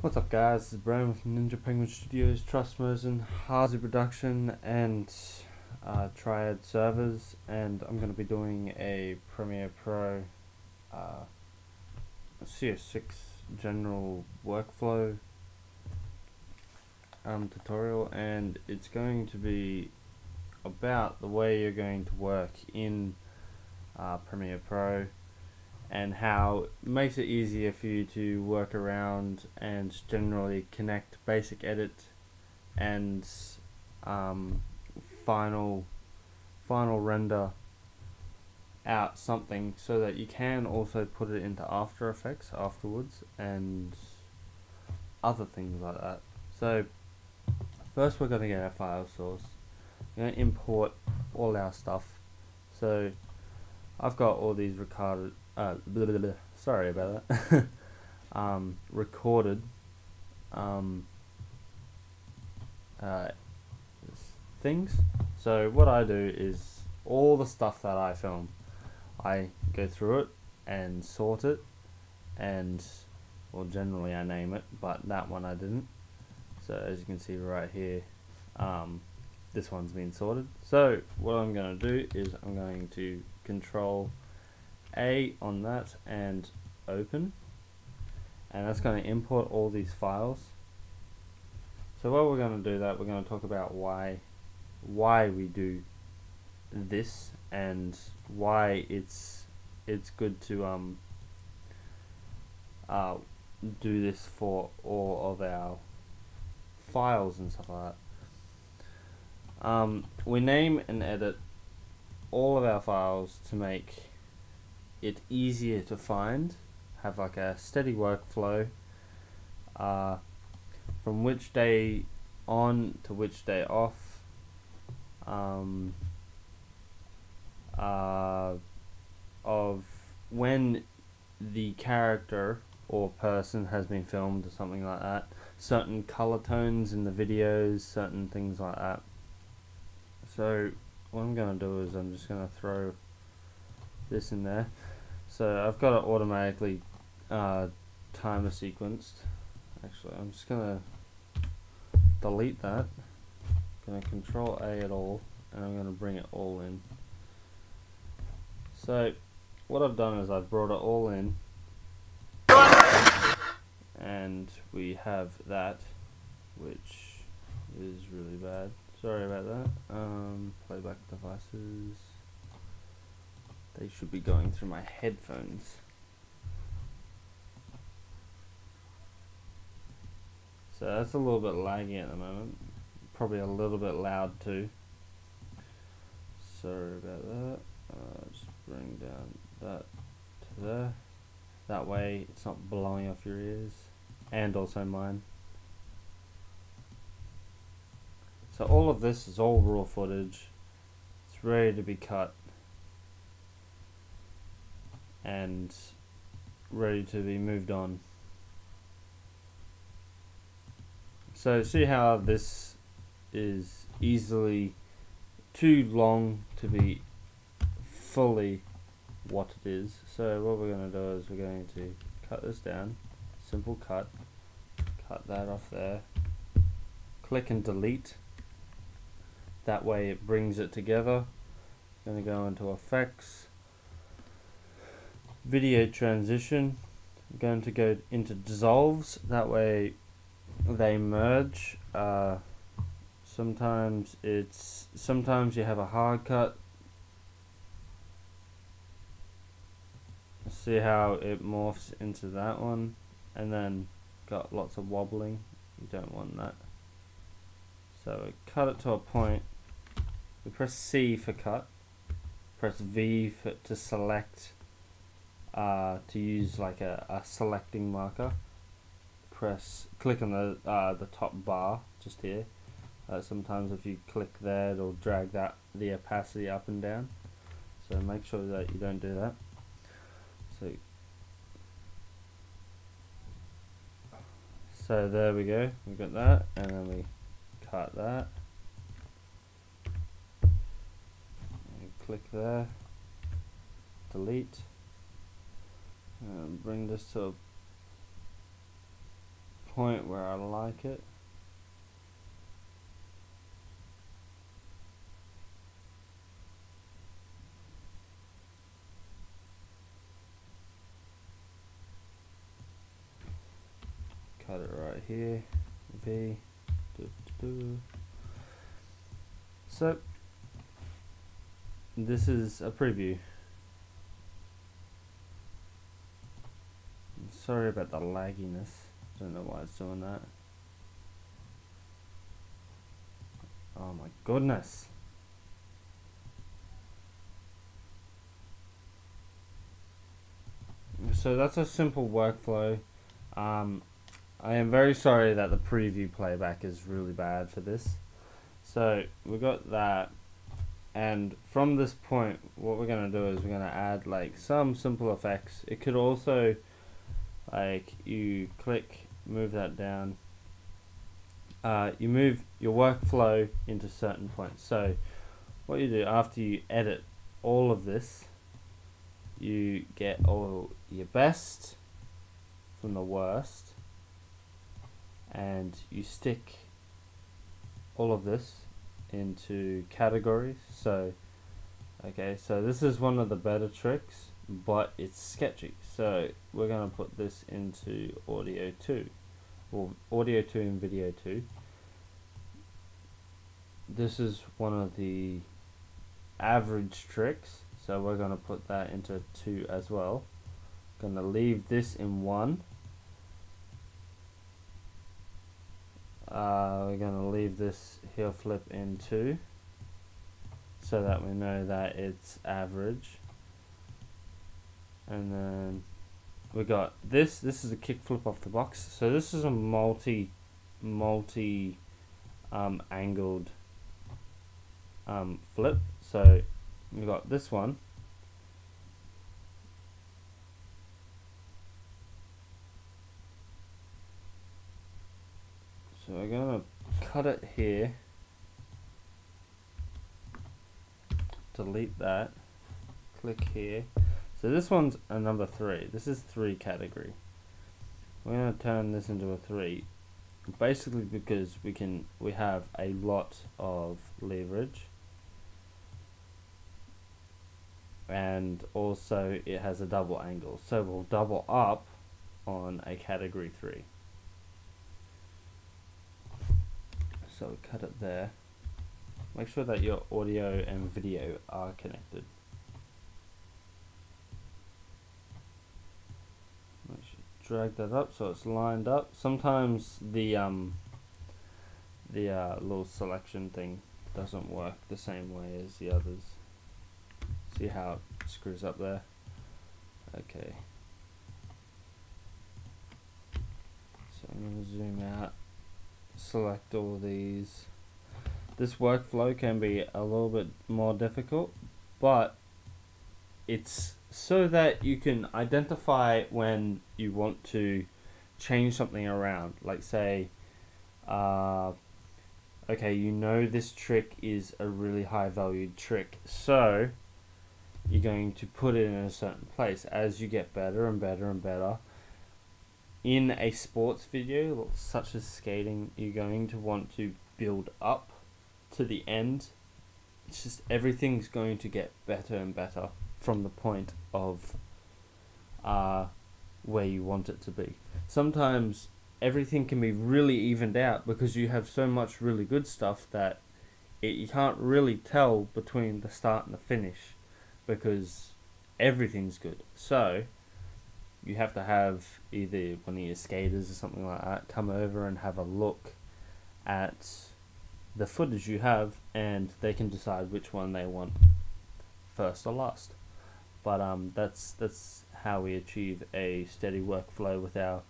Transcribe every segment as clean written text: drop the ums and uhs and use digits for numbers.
What's up guys, this is Brian with Ninja Penguin Studios, Trust Motion, Hazy Production and Triad servers, and I'm going to be doing a Premiere Pro CS6 general workflow tutorial, and it's going to be about the way you're going to work in Premiere Pro and how it makes it easier for you to work around and generally connect basic edit and final render out something so that you can also put it into After Effects afterwards and other things like that. So first we're going to get our file source. We're going to import all our stuff. So I've got all these recorded sorry about that recorded things. So what I do is all the stuff that I film, I go through it and sort it, and well, generally I name it, but that one I didn't. So as you can see right here, this one's been sorted. So what I'm going to do is I'm going to Control A on that and open, and that's going to import all these files. So while we're going to do that, we're going to talk about why we do this and why it's good to do this for all of our files and stuff like that. We name and edit all of our files to make it easier to find, have like a steady workflow from which day on to which day off, of when the character or person has been filmed or something like that, certain color tones in the videos, certain things like that. So what I'm going to do is I'm just going to throw this in there. So I've got it automatically timer sequenced. Actually, I'm just going to delete that. I'm going to Control A it all, and I'm going to bring it all in. So what I've done is I've brought it all in, and we have that, which is really bad. Sorry about that. Playback devices. They should be going through my headphones. So that's a little bit laggy at the moment. Probably a little bit loud too. Sorry about that. Just bring down that to there. That way it's not blowing off your ears, and also mine. So all of this is all raw footage. It's ready to be cut and ready to be moved on. So see how this is easily too long to be fully what it is. So what we're going to do is we're going to cut this down, simple cut that off there, click and delete. That way it brings it together. I'm going to go into effects, video transition. I'm going to go into dissolves, that way they merge. Sometimes you have a hard cut. See how it morphs into that one, and then got lots of wobbling. You don't want that. So we cut it to a point. We press C for cut, press V to select, to use like a selecting marker. Click on the top bar just here. Sometimes if you click there, it'll drag the opacity up and down. So make sure that you don't do that. So there we go. We got that, and then we cut that. Click there, delete, and bring this to a point where I like it. Cut it right here. V. So this is a preview. Sorry about the lagginess. Don't know why it's doing that. Oh my goodness. So that's a simple workflow. I am very sorry that the preview playback is really bad for this. So we got that, and from this point what we're going to do is we're going to add like some simple effects. It could also, like, you click, move that down, you move your workflow into certain points. So what you do after you edit all of this, you get all your best from the worst, and you stick all of this into categories. So okay, so this is one of the better tricks, but it's sketchy, so we're going to put this into audio 2, or audio 2 and video 2. This is one of the average tricks, so we're going to put that into 2 as well. Going to leave this in 1. We're going to leave this heel flip in 2, so that we know that it's average. And then we got this. This is a kick flip off the box. So this is a multi angled flip. So we got this one. So we're gonna cut it here, delete that, click here. So this one's a number 3. This is 3 category. We're gonna turn this into a 3, basically because we have a lot of leverage, and also it has a double angle, so we'll double up on a category 3. So we cut it there. Make sure that your audio and video are connected. Drag that up so it's lined up. Sometimes the little selection thing doesn't work the same way as the others. See how it screws up there? Okay. So I'm going to zoom out, select all these. This workflow can be a little bit more difficult, but it's so that you can identify when you want to change something around. Like say, okay, you know this trick is a really high valued trick, so you're going to put it in a certain place. As you get better and better and better in a sports video such as skating, you're going to want to build up to the end. It's just everything's going to get better and better from the point of where you want it to be. Sometimes everything can be really evened out because you have so much really good stuff that you can't really tell between the start and the finish because everything's good. So you have to have either one of your skaters or something like that come over and have a look at the footage you have, and they can decide which one they want first or last. But that's how we achieve a steady workflow with our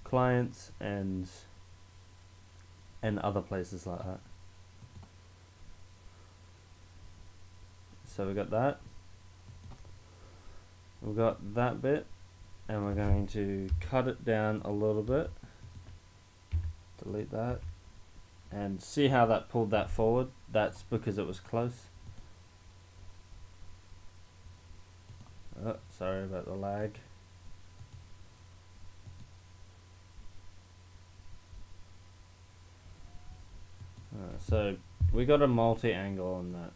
clients and other places like that. So we got that. We've got that bit, and we're going to cut it down a little bit. Delete that. And see how that pulled that forward? That's because it was close. Oh, sorry about the lag. So we got a multi-angle on that,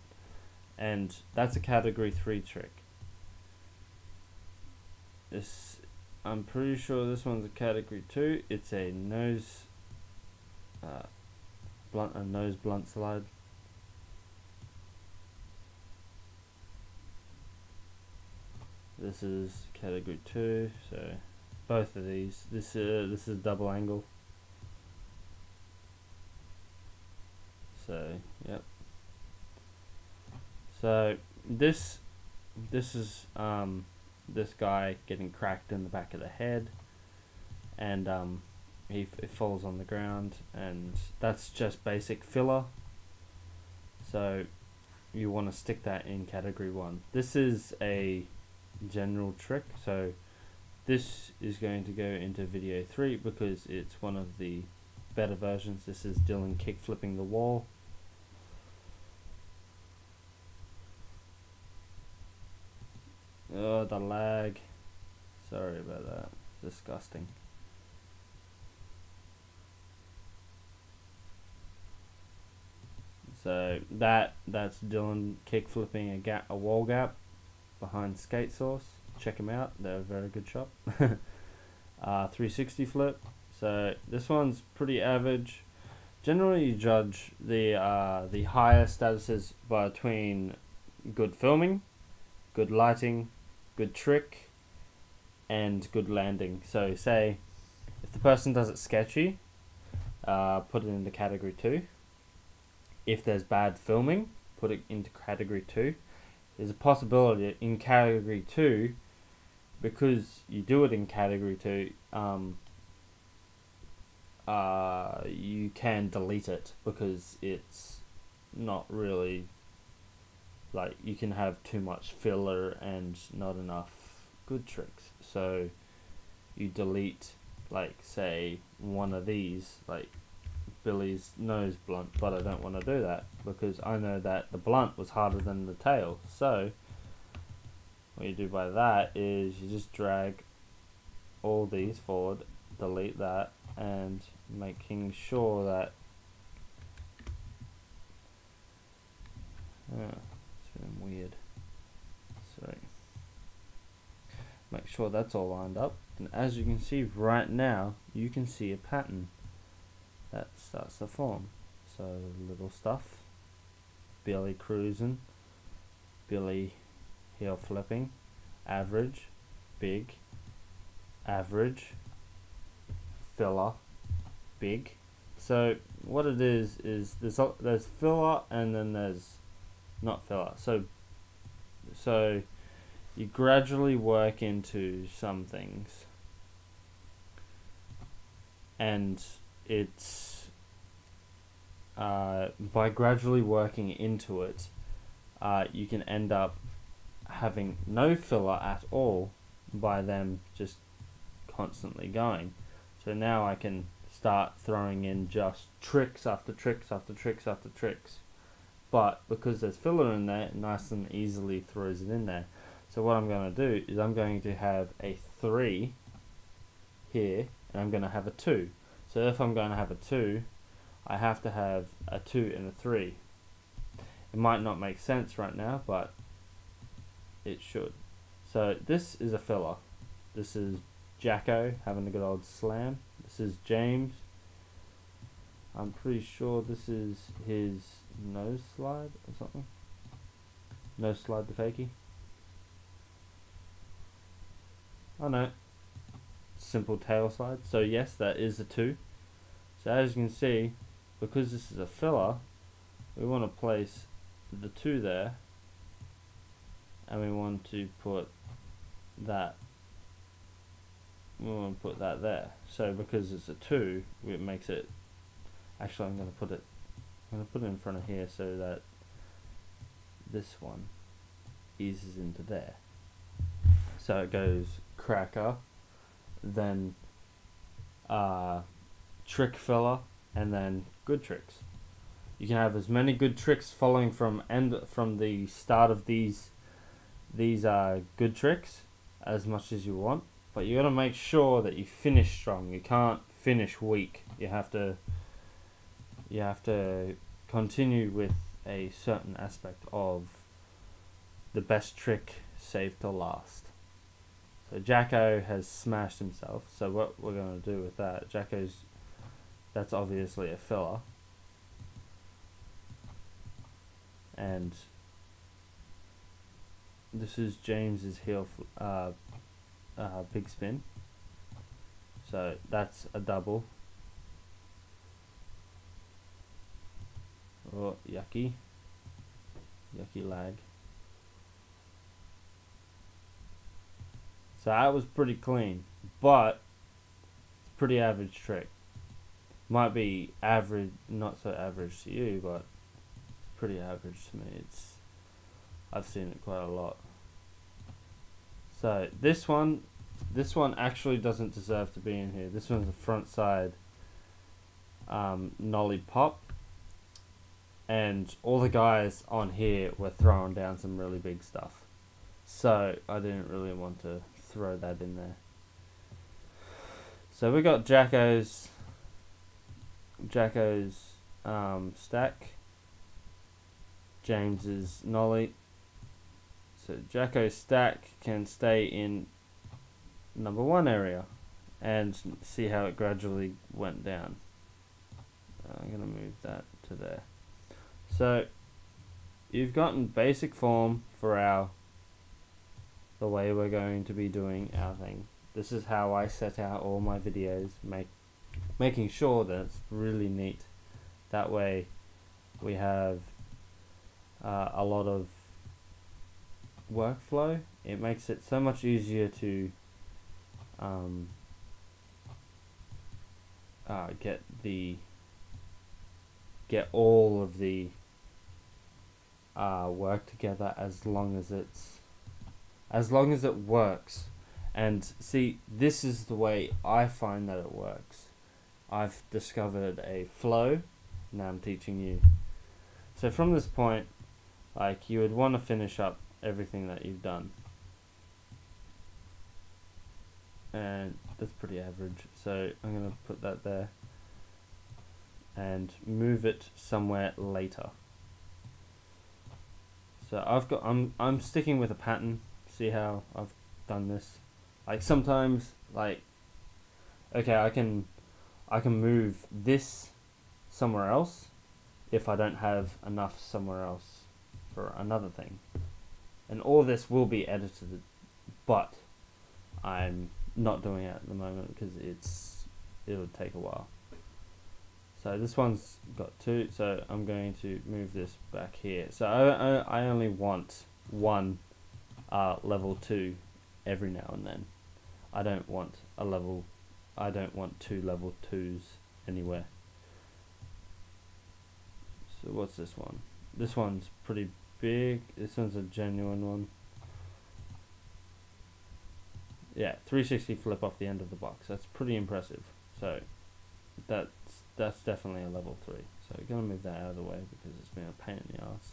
and that's a category 3 trick. This, I'm pretty sure this one's a category 2. It's a nose blunt slide. This is category 2, so both of these. This is double angle. So yep. So this is this guy getting cracked in the back of the head, and it falls on the ground, and that's just basic filler. So you want to stick that in category 1. This is a general trick, so this is going to go into video 3 because it's one of the better versions. This is Dylan kick flipping the wall. Oh, the lag. Sorry about that. Disgusting. So that's Dylan kick flipping a wall gap behind Skate Sauce. Check them out. They're a very good shop. 360 flip. So this one's pretty average. Generally, you judge the higher statuses between good filming, good lighting, good trick, and good landing. So say if the person does it sketchy, put it into category 2. If there's bad filming, put it into category 2. There's a possibility in category 2, because you do it in category 2, you can delete it because it's not really, like, you can have too much filler and not enough good tricks. So you delete, like, say one of these, like Billy's nose blunt, but I don't want to do that because I know that the blunt was harder than the tail. So what you do by that is you just drag all these forward, delete that, and making sure that it's been weird. Sorry. Make sure that's all lined up, and as you can see right now, you can see a pattern that starts to form. So little stuff, Billy cruising, Billy heel flipping, average, big, average, filler, big. So what it is there's filler and then there's not filler. So you gradually work into some things, and it's by gradually working into it, you can end up having no filler at all by them just constantly going. So now I can start throwing in just tricks after tricks after tricks after tricks, but because there's filler in there, it nice and easily throws it in there. So what I'm going to do is I'm going to have a 3 here, and I'm going to have a 2. So if I'm going to have a 2, I have to have a 2 and a 3. It might not make sense right now, but it should. So this is a filler. This is Jacko having a good old slam. This is James. I'm pretty sure this is his nose slide or something. Nose slide the fakie. Oh no. Simple tail slide. So yes, that is a 2. So as you can see, because this is a filler, we want to place the 2 there, and we want to put that. We want to put that there. So because it's a 2, it makes it. Actually, I'm going to put it in front of here so that this one eases into there. So it goes cracker, then trick filler, and then good tricks. You can have as many good tricks following from the start of these good tricks as much as you want, but you got to make sure that you finish strong. You can't finish weak. You have to continue with a certain aspect of the best trick saved to last. So Jacko has smashed himself, so what we're going to do with that, that's obviously a filler. And this is James's heel big spin. So that's a double. Oh, yucky lag. So that was pretty clean, but it's a pretty average trick. Might be average, not so average to you, but it's pretty average to me. I've seen it quite a lot. So this one actually doesn't deserve to be in here. This one's a front side nollie pop, and all the guys on here were throwing down some really big stuff, so I didn't really want to throw that in there. So we got Jacko's stack, James's nollie. So Jacko's stack can stay in number 1 area, and see how it gradually went down. I'm gonna move that to there. So you've gotten basic form for the way we're going to be doing our thing. This is how I set out all my videos, making sure that it's really neat. That way we have a lot of workflow. It makes it so much easier to get all of the work together, as long as it works. And see, this is the way I find that it works. I've discovered a flow. Now I'm teaching you. So from this point, like, you would want to finish up everything that you've done, and that's pretty average, so I'm gonna put that there and move it somewhere later. So I'm sticking with a pattern. See how I've done this? Like, sometimes, like, okay, I can move this somewhere else if I don't have enough somewhere else for another thing, and all this will be edited, but I'm not doing it at the moment because it'll take a while. So this one's got 2, so I'm going to move this back here. So I only want one level 2 every now and then. I don't want 2 level 2s anywhere. So what's this one? This one's pretty big. This one's a genuine one. Yeah, 360 flip off the end of the box. That's pretty impressive. So that's definitely a level 3. So we're gonna move that out of the way because it's been a pain in the ass.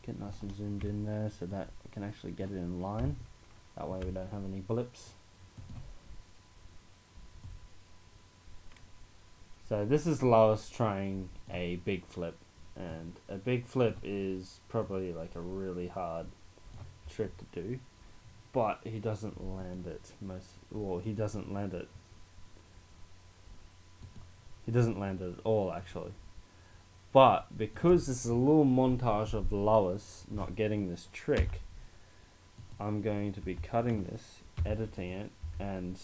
Get nice and zoomed in there so that we can actually get it in line. That way we don't have any blips. So this is Lois trying a big flip, and a big flip is probably like a really hard trick to do, but he doesn't land it he doesn't land it at all, actually. But because this is a little montage of Lois not getting this trick, I'm going to be cutting this, editing it, and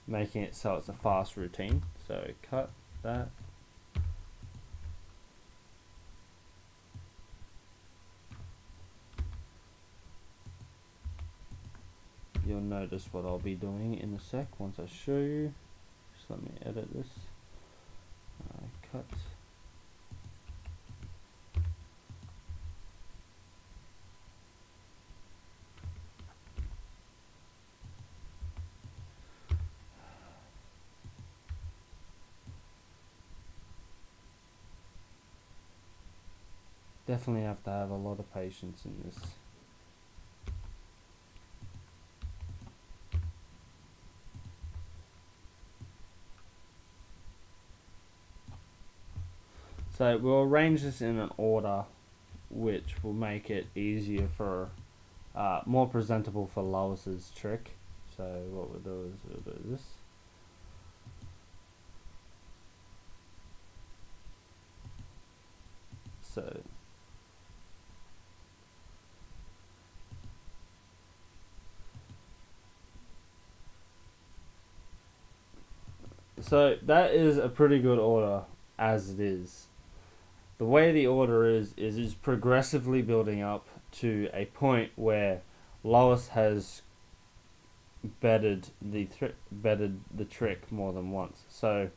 making it so it's a fast routine. So cut that. You'll notice what I'll be doing in a sec once I show you. Just let me edit this. Cut. Definitely have to have a lot of patience in this. So we'll arrange this in an order which will make it easier for, more presentable for Lois's trick. So what we'll do is we'll do this. So that is a pretty good order as it is. The way the order is progressively building up to a point where Lois has bettered the trick more than once. So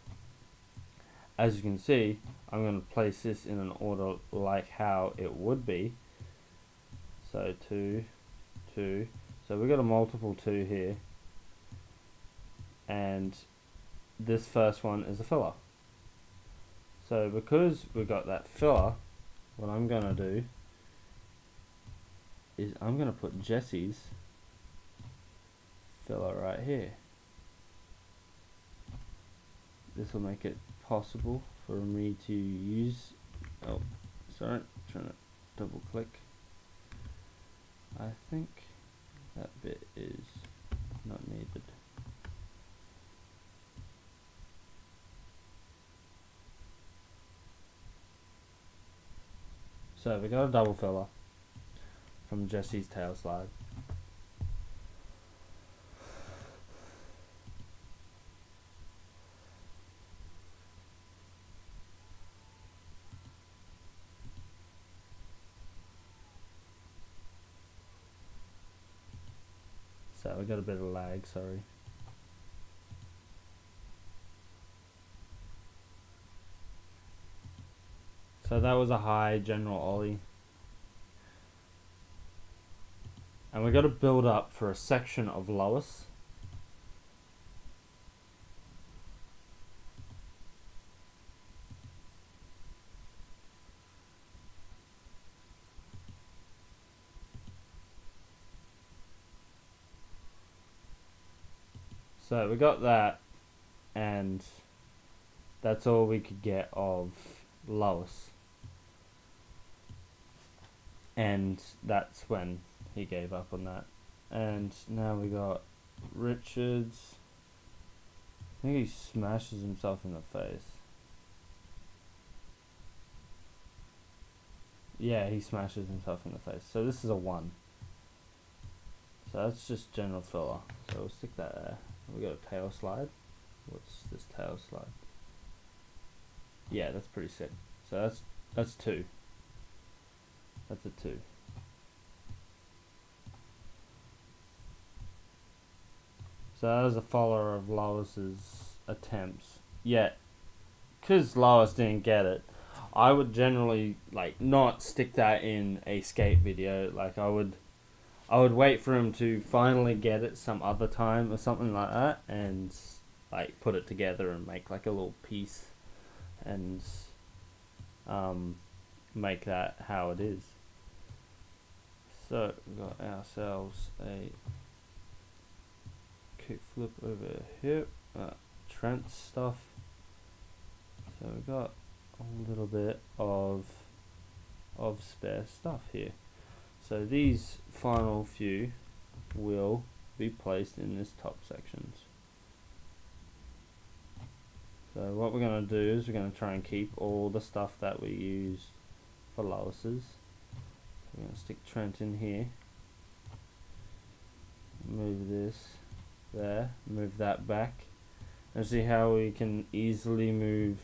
as you can see, I'm going to place this in an order like how it would be. So 2, 2. So we've got a multiple 2 here, and this first one is a filler. So because we got that filler, what I'm going to do is I'm going to put Jesse's filler right here. This will make it possible for me to use, oh sorry, trying to double click. I think that bit is not needed. So we got a double filler from Jesse's tail slide. So we got a bit of lag, sorry. So that was a high general ollie. And we got to build up for a section of Lois. So we got that, and that's all we could get of Lois. And that's when he gave up on that. And now we got Richards. I think he smashes himself in the face. Yeah, he smashes himself in the face. So this is a 1. So that's just general filler. So we'll stick that there. We got a tail slide. What's this tail slide? Yeah, that's pretty sick. So that's 2. That's a 2. So that was a follower of Lois's attempts. Yet, because Lois didn't get it, I would generally like not stick that in a skate video. Like I would wait for him to finally get it some other time or something like that, and like put it together and make like a little piece, and make that how it is. So we got ourselves a kickflip over here, Trent stuff. So we got a little bit of spare stuff here. So these final few will be placed in this top sections. So what we're going to do is we're going to try and keep all the stuff that we used for Lois's. We're going to stick Trent in here, move this there, move that back, and see how we can easily move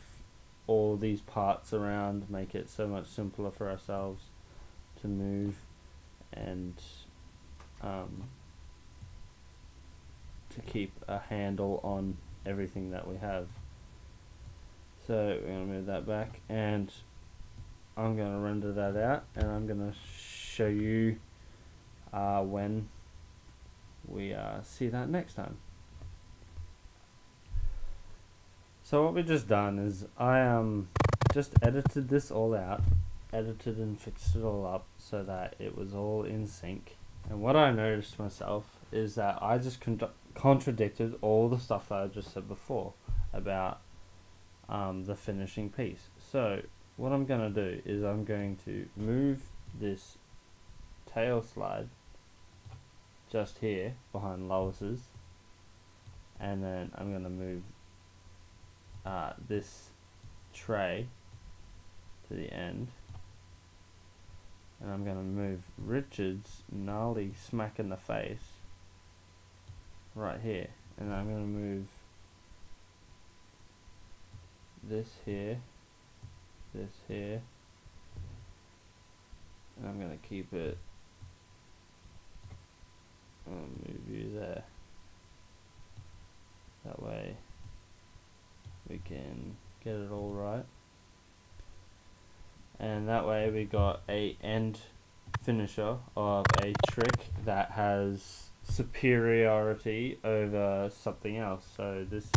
all these parts around, make it so much simpler for ourselves to move, and to keep a handle on everything that we have. So we're going to move that back, and I'm going to render that out, and I'm going to show you when we see that next time. So what we've just done is I just edited this all out, edited and fixed it all up so that it was all in sync. And what I noticed myself is that I just contradicted all the stuff that I just said before about the finishing piece. So what I'm going to do is I'm going to move this tail slide just here behind Lois's, and then I'm going to move this tray to the end, and I'm going to move Richard's gnarly smack in the face right here, and I'm going to move this here, this here, and I'm going to keep it, I'll move you there, that way we can get it all right, and that way we got a end finisher of a trick that has superiority over something else. So this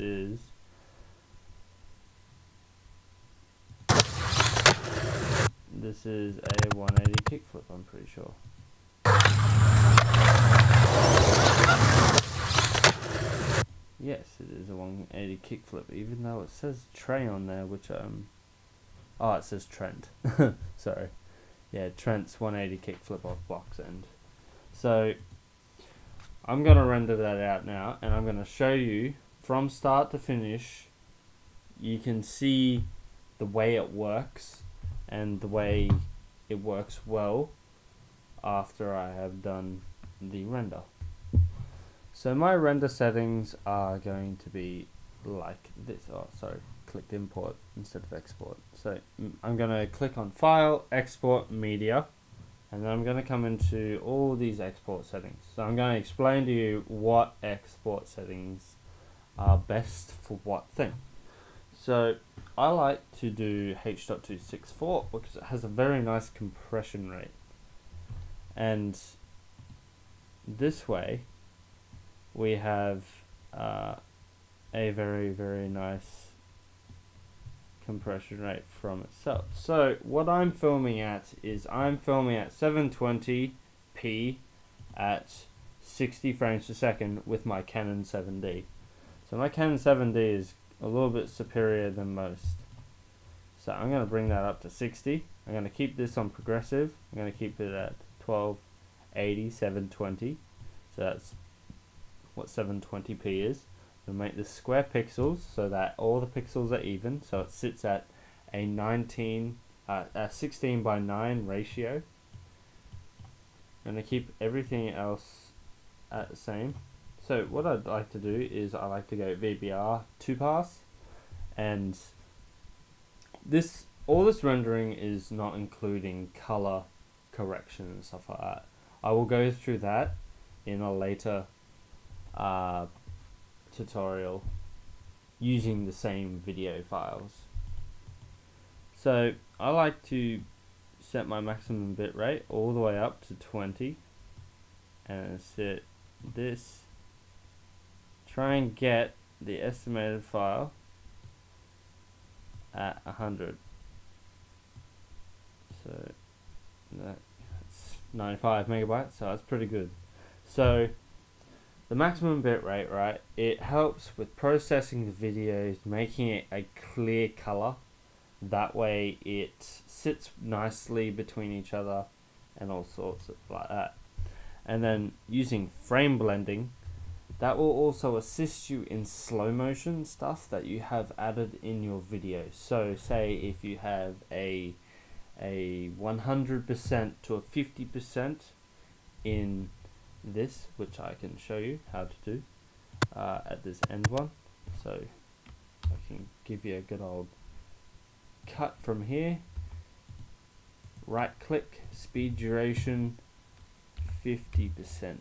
is a 180 kickflip, I'm pretty sure. Yes, it is a 180 kickflip, even though it says Trey on there, which oh, it says Trent. Sorry. Yeah, Trent's 180 kickflip off box end. So I'm gonna render that out now, and I'm gonna show you from start to finish. You can see the way it works and the way it works well after I have done the render. So my render settings are going to be like this. Oh, sorry, clicked import instead of export. So I'm going to click on File, Export Media, and then I'm going to come into all these export settings. So I'm going to explain to you what export settings are best for what thing. So I like to do H.264 because it has a very nice compression rate, and this way we have a very, very nice compression rate from itself. So what I'm filming at is I'm filming at 720p at 60 frames per second with my Canon 7D. So my Canon 7D is a little bit superior than most. So I'm going to bring that up to 60. I'm going to keep this on progressive. I'm going to keep it at 1280 720. So that's what 720p is. We'll make this square pixels so that all the pixels are even. So it sits at a 16 by 9 ratio. I'm going to keep everything else at the same. So what I'd like to do is I like to go VBR 2-pass, and all this rendering is not including color correction and stuff like that. I will go through that in a later tutorial using the same video files. So I like to set my maximum bit rate all the way up to 20 and set this, try and get the estimated file at 100. So that's 95 megabytes, so that's pretty good. So the maximum bit rate, right, it helps with processing the videos, making it a clear color. That way it sits nicely between each other and all sorts of like that. And then using frame blending, that will also assist you in slow motion stuff that you have added in your video. So say if you have a 100% to a 50% in this, which I can show you how to do at this end one. So I can give you a good old cut from here, right click, speed duration 50%.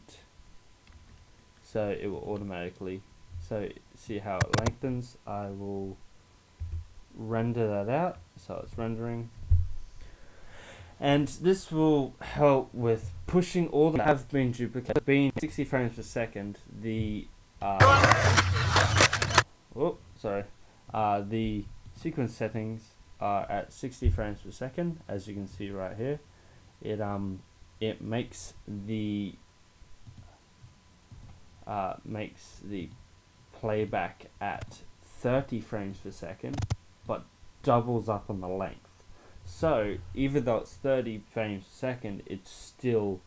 So it will automatically, so see how it lengthens. I will render that out, so it's rendering. And this will help with pushing all the have been duplicated, being 60 frames per second. The the sequence settings are at 60 frames per second, as you can see right here. It makes the playback at 30 frames per second, but doubles up on the length. So even though it's 30 frames per second, it's still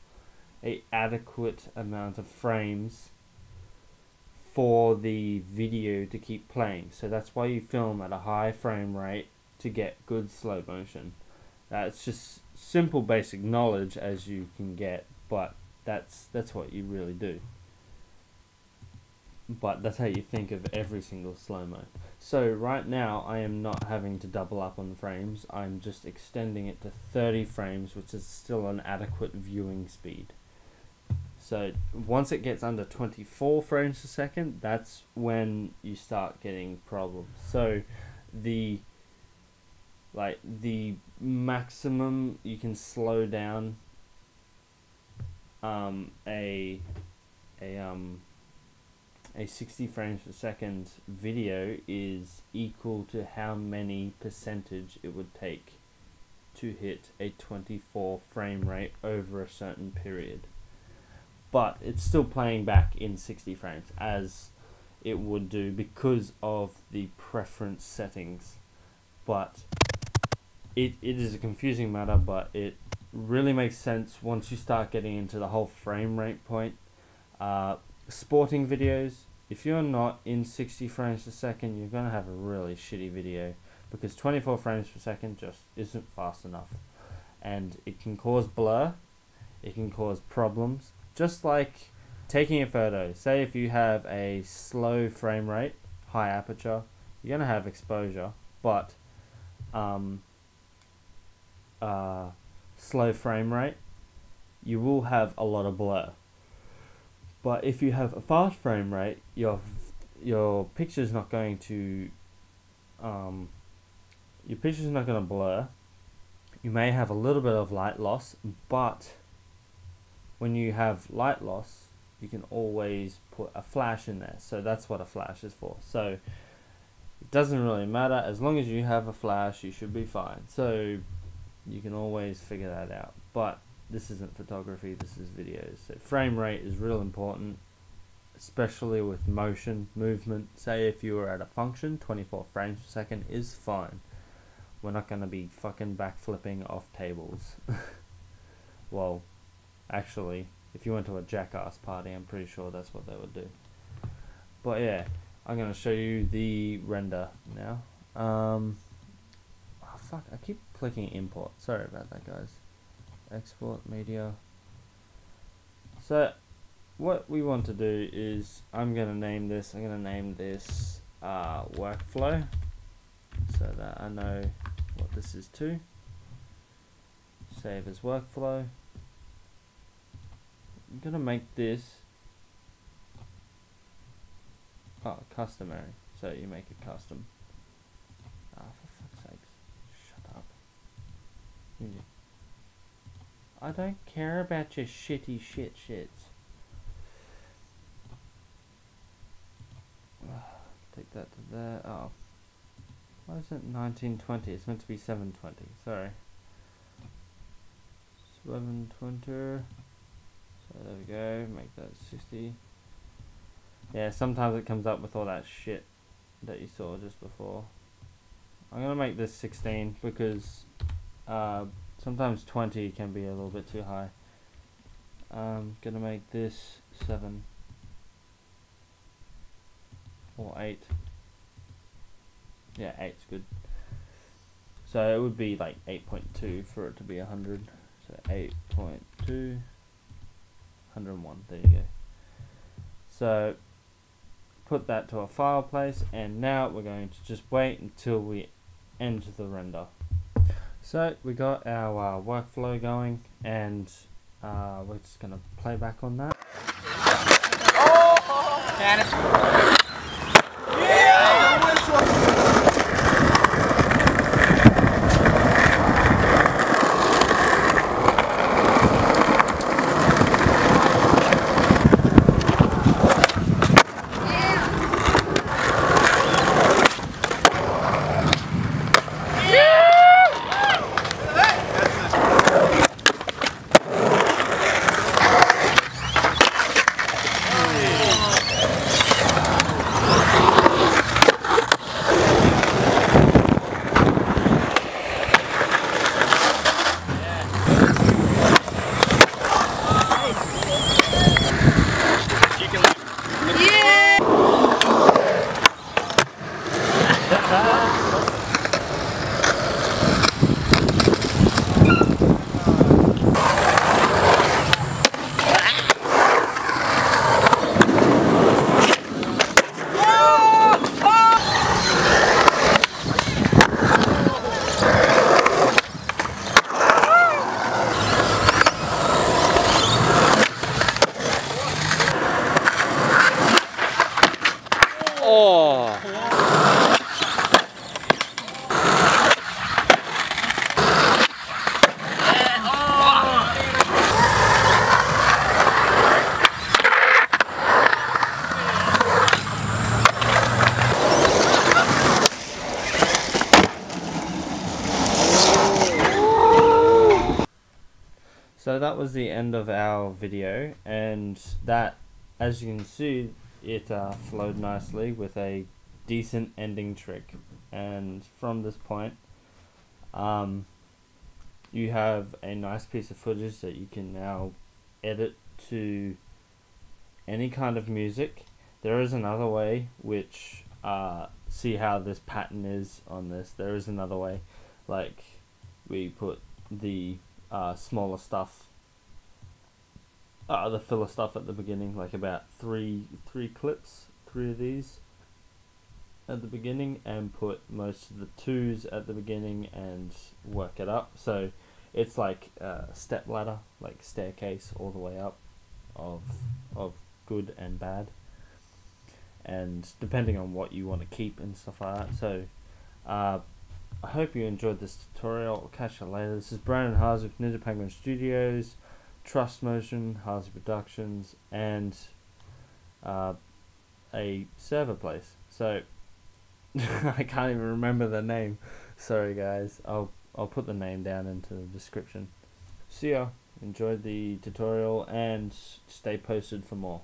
a adequate amount of frames for the video to keep playing. So that's why you film at a high frame rate to get good slow motion. It's just simple basic knowledge as you can get, but that's what you really do. But that's how you think of every single slow-mo. So right now I am not having to double up on the frames, I'm just extending it to 30 frames, which is still an adequate viewing speed. So once it gets under 24 frames per second, that's when you start getting problems. So the maximum you can slow down a 60 frames per second video is equal to how many percentage it would take to hit a 24 frame rate over a certain period. But it's still playing back in 60 frames as it would do because of the preference settings. But it is a confusing matter, but it really makes sense once you start getting into the whole frame rate point. Sporting videos, if you're not in 60 frames per second, you're going to have a really shitty video because 24 frames per second just isn't fast enough. And it can cause blur, it can cause problems. Just like taking a photo, say if you have a slow frame rate, high aperture, you're going to have exposure, but slow frame rate, you will have a lot of blur. But if you have a fast frame rate, your picture's not going to blur. You may have a little bit of light loss, but when you have light loss, you can always put a flash in there. So that's what a flash is for. So it doesn't really matter, as long as you have a flash, you should be fine. So you can always figure that out. But this isn't photography, this is videos. So frame rate is real important, especially with movement. Say if you were at a function, 24 frames per second is fine. We're not going to be fucking backflipping off tables. Well, actually, if you went to a jackass party, I'm pretty sure that's what they would do. But yeah, I'm going to show you the render now. Oh fuck, I keep clicking import. Sorry about that, guys. Export media. So what we want to do is I'm going to name this workflow, so that I know what this is to. Save as workflow. I'm going to make this customary, so you make it custom. For fuck's sakes, shut up. I don't care about your shitty shits. Take that to there. Oh, why is it 1920? It's meant to be 720. Sorry. 720. So there we go. Make that 60. Yeah, sometimes it comes up with all that shit that you saw just before. I'm gonna make this 16 because sometimes 20 can be a little bit too high. I'm gonna make this 7 or 8. Yeah, 8's good. So it would be like 8.2 for it to be 100. So 8.2, 101. There you go. So put that to a file place, and now we're going to just wait until we end the render. So we got our workflow going, and we're just going to play back on that. Oh! that was the end of our video, and that, as you can see, it flowed nicely with a decent ending trick. And from this point, you have a nice piece of footage that you can now edit to any kind of music. There is another way, which see how this pattern is on this. There is another way, like we put the smaller stuff, the filler stuff at the beginning, like about three of these at the beginning, and put most of the 2s at the beginning and work it up. So it's like a step ladder, like staircase all the way up of good and bad, and depending on what you want to keep and stuff like that. So I hope you enjoyed this tutorial. I'll catch you later. This is Brandon Haas with Ninja Penguin Studios, Trust Motion, Haas Productions, and a server place. So I can't even remember the name. Sorry guys. I'll put the name down into the description. See ya. Enjoyed the tutorial and stay posted for more.